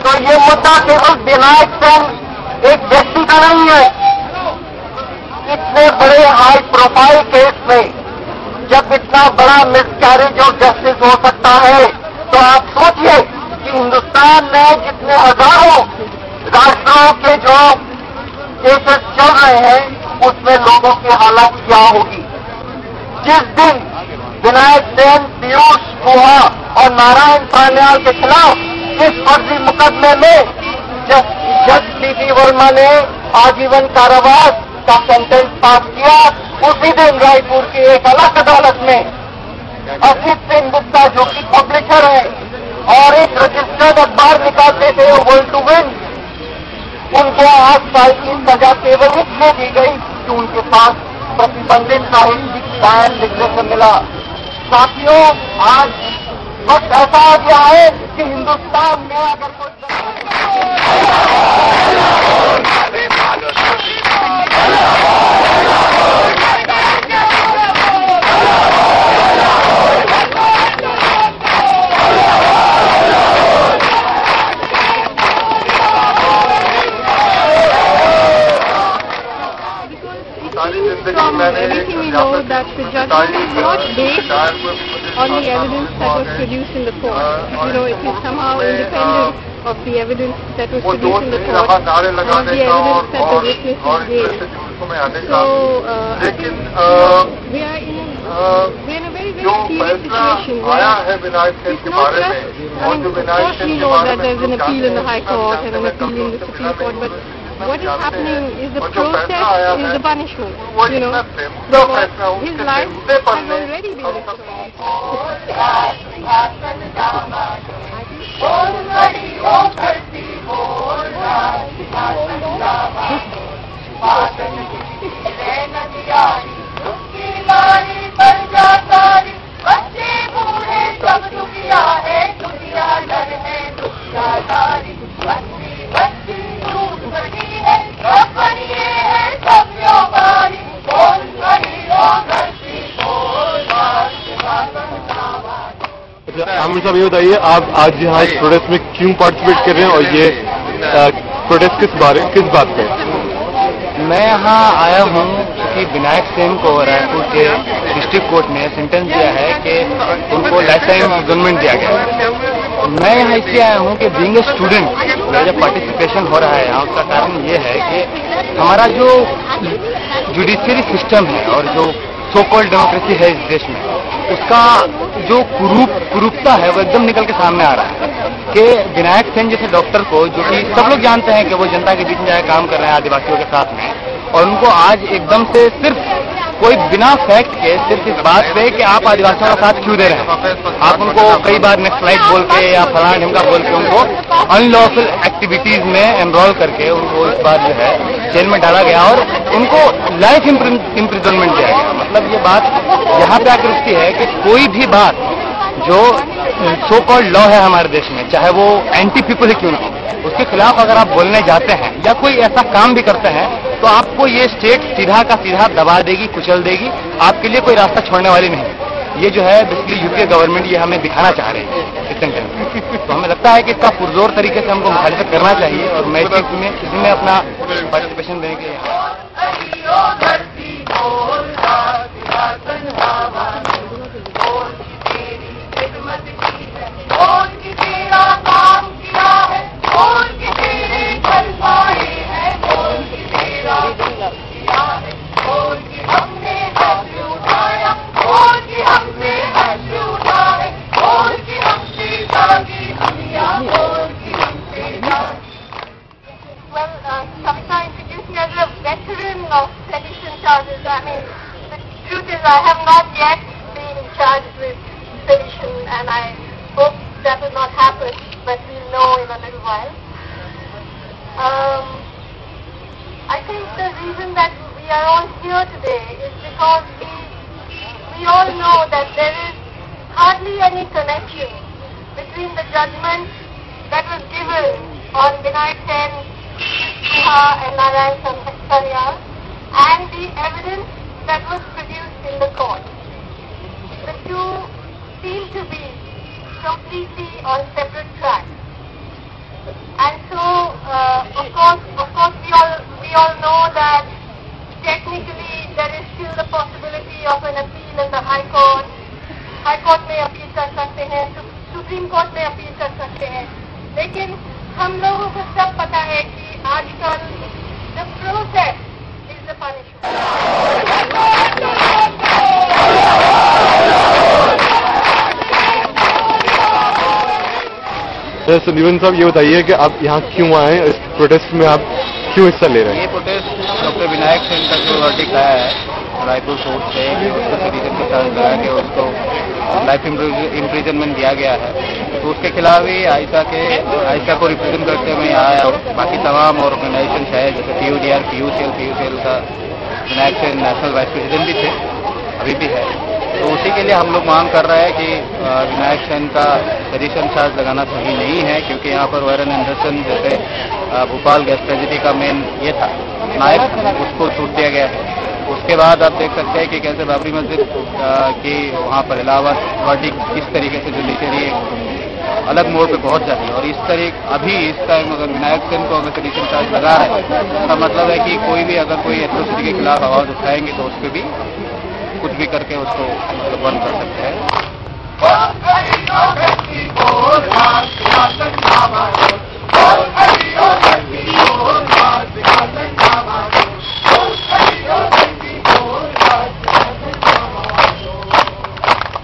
तो ये मुद्दा केवल विनायक सेन एक व्यक्ति का नहीं है। इतने बड़े हाई प्रोफाइल केस में जब इतना बड़ा मिसकैरेज ऑफ जस्टिस हो सकता है, तो आप सोचिए कि हिंदुस्तान में जितने हजारों राष्ट्रों के जो केसेस चल रहे हैं, उसमें लोगों की हालत क्या होगी। जिस दिन विनायक सेन, पीयूष गुहा और नारायण सान्याल के खिलाफ इस फर्जी मुकदमे में जज टीटी वर्मा ने आजीवन कारावास का सेंटेंस पास किया, उसी दिन रायपुर की एक अलग अदालत में असित सिंह गुप्ता, जो कि पब्लिशर है और एक रजिस्टर्ड अखबार निकालते थे वर्ल्ड टू विन, उनको 8 साल की सजा केवल इसलिए दी गई कि उनके पास प्रतिबंधित साहित्यिक बयान लिखने से मिला। साथियों, आज वक्त ऐसा आ गया है कि हिंदुस्तान में अगर कोई from everything we know that the judgment is not based on the evidence that was produced in the court. It is somehow independent of the evidence that was produced in the court and of the evidence that the witnesses gave. So, I think we are in a very, very serious situation where it's not just, of course we know that there's an appeal in the High Court and an appeal in the Supreme Court, but what is happening is the process is the punishment, So his life has already been destroyed. Aamir साहब, ये बताइए आप आज यहाँ इस protest में क्यों participate कर रहे हैं और ये प्रोटेस्ट किस बात पे? मैं यहाँ आया हूँ क्योंकि विनायक सेन को रायपुर के डिस्ट्रिक्ट कोर्ट ने सेंटेंस दिया है कि उनको लाइफ टाइम इम्प्रिजनमेंट दिया गया है। मैं यहाँ इसलिए आया हूँ कि बीइंग ए स्टूडेंट मेरा जब पार्टिसिपेशन हो रहा है यहाँ, उसका कारण ये है कि हमारा जो जुडिशियरी सिस्टम है और जो सो कॉल्ड डेमोक्रेसी है इस देश में, उसका जो कुरूपता है वो एकदम निकल के सामने आ रहा है कि विनायक सेन जैसे डॉक्टर को, जो कि सब लोग जानते हैं कि वो जनता के बीच में जाकर काम कर रहे हैं आदिवासियों के साथ में, और उनको आज एकदम से सिर्फ कोई बिना फैक्ट के सिर्फ इस बात पे कि आप आदिवासियों का साथ क्यों दे रहे हैं, आप उनको कई बार नेक्सलाइट बोल के या फलाना ढिमका बोल के उनको अनलॉफुल एक्टिविटीज में एनरोल करके उनको इस बार जो है जेल में डाला गया और उनको लाइफ इम्प्रिजनमेंट दिया गया। मतलब ये बात यहाँ पे आकर रुकती है कि कोई भी बात जो सो कॉल्ड लॉ है हमारे देश में, चाहे वो एंटी पीपल ही क्यों ना हो, उसके खिलाफ अगर आप बोलने जाते हैं या कोई ऐसा काम भी करते हैं तो आपको ये स्टेट सीधा का सीधा दबा देगी, कुचल देगी, आपके लिए कोई रास्ता छोड़ने वाली नहीं। ये जो है बेसिकली यूपी गवर्नमेंट ये हमें दिखाना चाह रही है इस सेंटेंस में। तो हमें लगता है कि इसका पुरजोर तरीके से हमको मुखालिफत करना चाहिए और मैं इसी में अपना पार्टिसिपेशन देने के लिए I have not yet been charged with sedition, and I hope that will not happen, but we'll know in a little while. I think the reason that we are all here today is because we all know that there is hardly any connection between the judgment that was given on Vinayak Sen, and Narayan Saryal and the evidence that was produced in the court. The two seem to be completely on separate tracks. is the possibility of an appeal in the High Court. High Court में appeal कर सकते हैं, supreme court में appeal कर सकते हैं, लेकिन हम लोगों को सब पता है कि आजकल the process is the punishment. संजीवन साहब, ये बताइए कि आप यहाँ क्यों आए हैं, इस प्रोटेस्ट में आप क्यों हिस्सा ले रहे हैं? ये प्रोटेस्ट डॉक्टर विनायक सेन का जो वर्डिक्ट आया है रायपुर कोर्ट से, उसको सिटीजन के साथ लगा के उसको लाइफ इम्प्रिजनमेंट दिया गया है, तो उसके खिलाफ ही आयशा को रिप्रेजेंट करते हुए यहाँ आया हूँ। बाकी तमाम ऑर्गेनाइजेशन है, जैसे PUDR, PUCL का Vinayak Sen national vice president भी थे, अभी भी है, तो उसी के लिए हम लोग मांग कर रहे हैं कि विनायक सेन का सेडिशन चार्ज लगाना सही नहीं है, क्योंकि यहाँ पर वायरन एंडरसन जैसे भोपाल गैस ट्रेजेडी का मेन ये था नायक, उसको छूट दिया गया है। उसके बाद आप देख सकते हैं कि कैसे बाबरी मस्जिद की वहाँ पर इलाहाबाद वर्डिक्ट किस तरीके से जुडिशरी अलग मोड़ पे पहुंच जाती है, और अभी इस टाइम अगर विनायक सेन को अगर सेडिशन चार्ज लगा रहे हैं, इसका मतलब है कि कोई भी अगर कोई एट्रोसिटी के खिलाफ आवाज उठाएंगे तो उस पर भी कुछ भी करके उसको मतलब बंद कर सकते हैं।